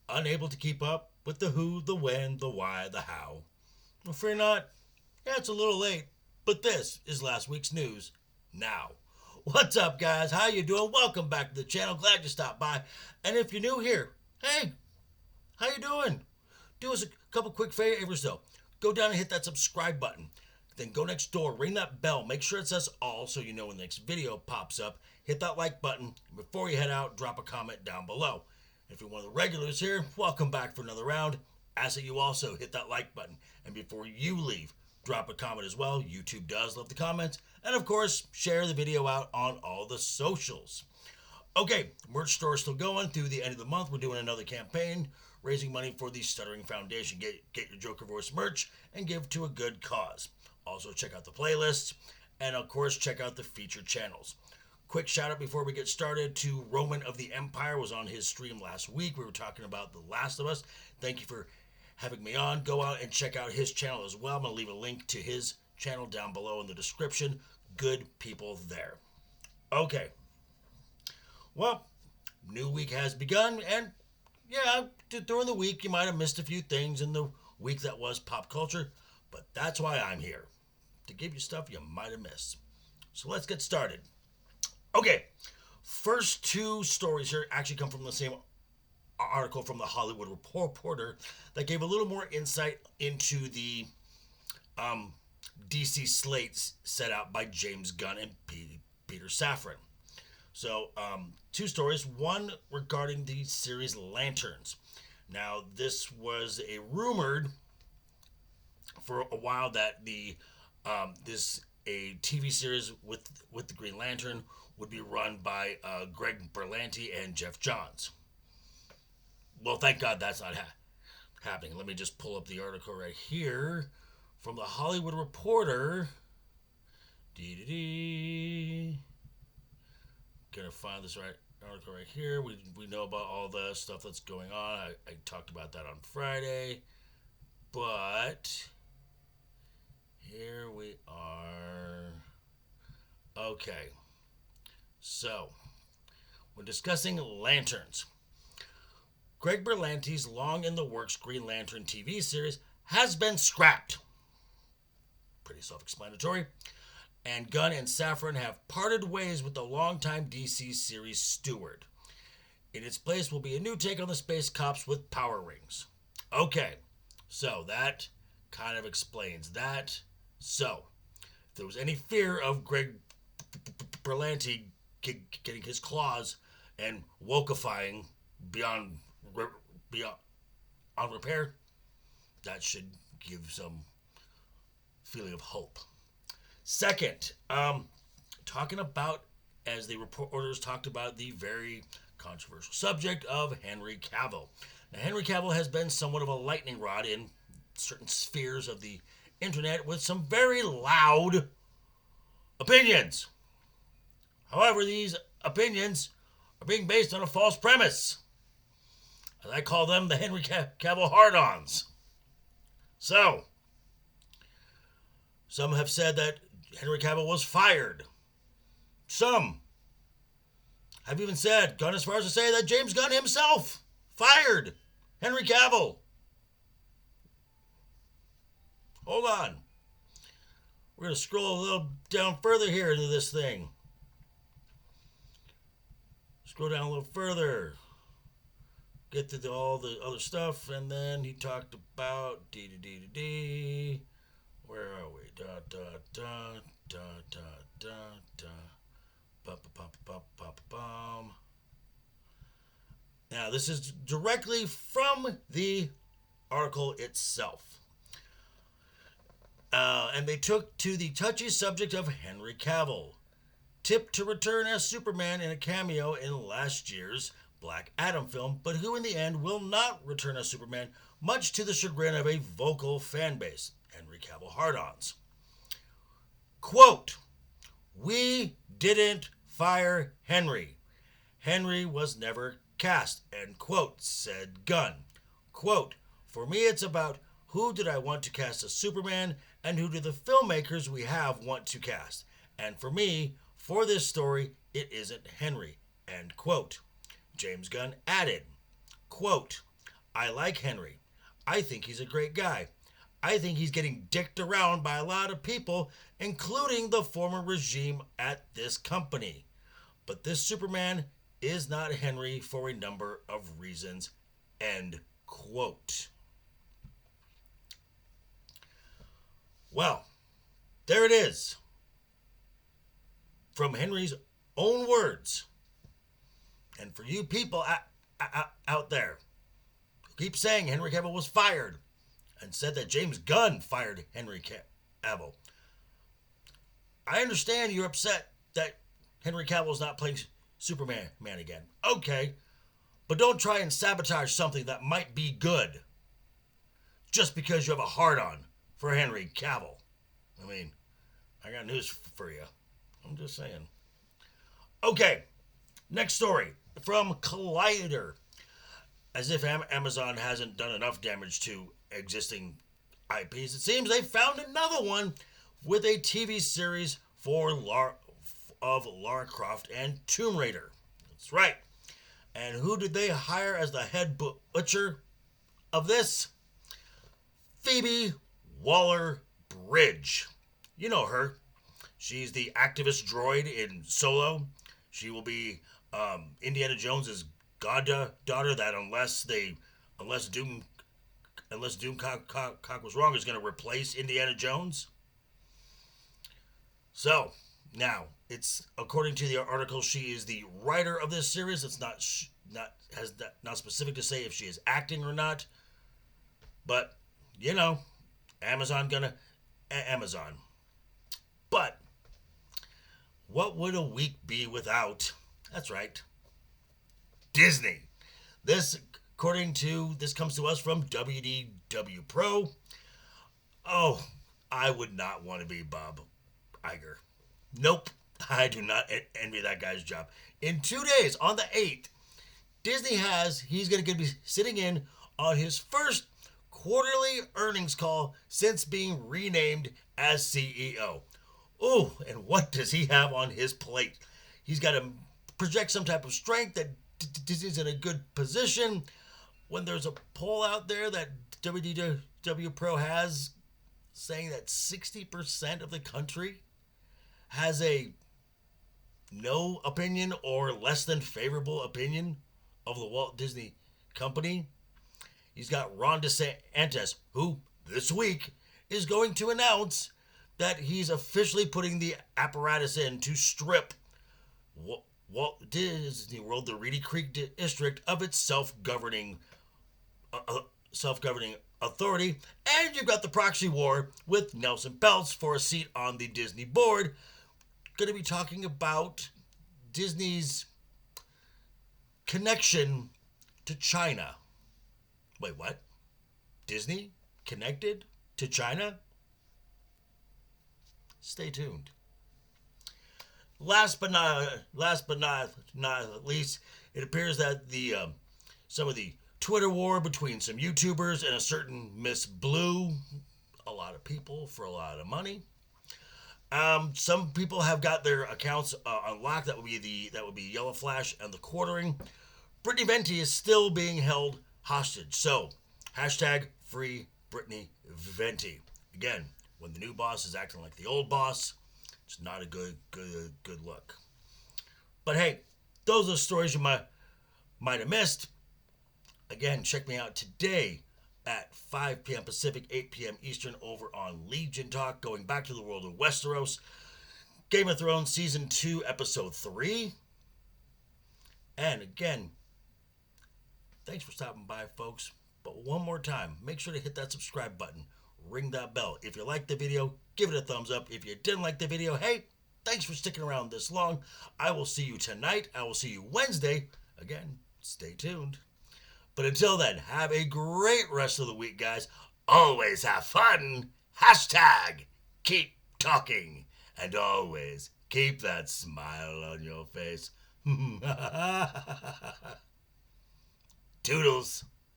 Unable to keep up with the who, the when, the why, the how? Well, fear not. Yeah, it's a little late, but this is last week's news now. What's up, guys? How you doing? Welcome back to the channel. Glad you stopped by. And if you're new here, hey, how you doing? Do us a couple quick favors though. Go down and hit that subscribe button. Then go next door, ring that bell, make sure it says all so you know when the next video pops up. Hit that like button. Before you head out, drop a comment down below. If you're one of the regulars here, welcome back for another round. Ask that you also hit that like button. And before you leave, drop a comment as well. YouTube does love the comments. And of course, share the video out on all the socials. Okay, merch store is still going through the end of the month. We're doing another campaign, raising money for the Stuttering Foundation. Get your Joker Voice merch and give to a good cause. Also, check out the playlists, and of course, check out the featured channels. Quick shout out before we get started to Roman of the Empire. Was on his stream last week. We were talking about The Last of Us. Thank you for having me on. Go out and check out his channel as well. I'm going to leave a link to his channel down below in the description. Good people there. Okay. Well, new week has begun, and yeah, during the week you might have missed a few things in the week that was pop culture, but that's why I'm here, to give you stuff you might have missed. So let's get started. Okay, first two stories here actually come from the same article from the Hollywood Reporter that gave a little more insight into the DC Slate set out by James Gunn and Peter Safran. So, two stories. One regarding the series Lanterns. Now, this was a rumored for a while that a TV series with the Green Lantern would be run by Greg Berlanti and Jeff Johns. Well, thank God that's not happening. Let me just pull up the article right here from the Hollywood Reporter. Gonna find this article right here. We know about all the stuff that's going on. I talked about that on Friday, but here we are. Okay, so when discussing Lanterns, Greg Berlanti's long in the works Green Lantern TV series has been scrapped. Pretty self-explanatory. And Gunn and Safran have parted ways with the longtime DC series steward. In its place will be a new take on the space cops with power rings. Okay, so that kind of explains that. So, if there was any fear of Greg Berlanti getting his claws and wokeifying beyond repair, that should give some feeling of hope. Second, talking about, as the reporters talked about, the very controversial subject of Henry Cavill. Now, Henry Cavill has been somewhat of a lightning rod in certain spheres of the internet with some very loud opinions. However, these opinions are being based on a false premise. As I call them, the Henry Cavill hard-ons. So, some have said that Henry Cavill was fired. Some have even gone as far as to say that James Gunn himself fired Henry Cavill. Hold on. We're going to scroll a little down further here into this thing. Scroll down a little further. Get to all the other stuff, and then he talked about where are we? Now, this is directly from the article itself. And they took to the touchy subject of Henry Cavill, tipped to return as Superman in a cameo in last year's Black Adam film, but who in the end will not return as Superman, much to the chagrin of a vocal fan base. Henry Cavill hard-ons. Quote, "We didn't fire Henry. Henry was never cast," end quote, said Gunn. Quote, "For me it's about who did I want to cast as Superman and who do the filmmakers we have want to cast. And for me, for this story, it isn't Henry," end quote. James Gunn added, quote, I like Henry. I think he's a great guy. I think he's getting dicked around by a lot of people, including the former regime at this company. But this Superman is not Henry for a number of reasons. End quote. Well, there it is. From Henry's own words. And for you people out there who keep saying Henry Cavill was fired and said that James Gunn fired Henry Cavill, I understand you're upset that Henry Cavill's not playing Superman again. Okay, but don't try and sabotage something that might be good just because you have a hard-on for Henry Cavill. I mean, I got news for you. I'm just saying. Okay, next story from Collider. As if Amazon hasn't done enough damage to existing IPs, it seems they found another one with a TV series for Lara Croft and Tomb Raider. That's right. And who did they hire as the head butcher of this? Phoebe Waller-Bridge. You know her. She's the activist droid in Solo. She will be Indiana Jones's goddaughter that unless Doomcock was wrong, is going to replace Indiana Jones. So now it's according to the article, she is the writer of this series. It's not specific to say if she is acting or not, but you know, Amazon. But what would a week be without? That's right, Disney. This comes to us from WDW Pro. Oh, I would not want to be Bob Iger. Nope, I do not envy that guy's job. In 2 days, on the 8th, he's going to be sitting in on his first quarterly earnings call since being renamed as CEO. Ooh, and what does he have on his plate? He's got to project some type of strength that Disney's in a good position. When there's a poll out there that WDW Pro has saying that 60% of the country has a no opinion or less than favorable opinion of the Walt Disney Company. He's got Ron DeSantis, who this week is going to announce that he's officially putting the apparatus in to strip Walt Disney World, the Reedy Creek District, of its self-governing authority. And you've got the proxy war with Nelson Peltz for a seat on the Disney board. Going to be talking about Disney's connection to China. Wait, what? Disney connected to China? Stay tuned. Last but not least, it appears that some of the Twitter war between some YouTubers and a certain Miss Blue, a lot of people for a lot of money. Some people have got their accounts unlocked. That would be Yellow Flash and the Quartering. Brittany Venti is still being held hostage. So, #free Brittany Venti. Again, when the new boss is acting like the old boss, it's not a good look. But hey, those are the stories you might have missed. Again, check me out today at 5 p.m. Pacific, 8 p.m. Eastern over on Legion Talk, going back to the world of Westeros, Game of Thrones Season 2, Episode 3. And again, thanks for stopping by, folks. But one more time, make sure to hit that subscribe button. Ring that bell. If you liked the video, give it a thumbs up. If you didn't like the video, hey, thanks for sticking around this long. I will see you tonight. I will see you Wednesday. Again, stay tuned. But until then, have a great rest of the week, guys. Always have fun. #keep talking. And always keep that smile on your face. Toodles.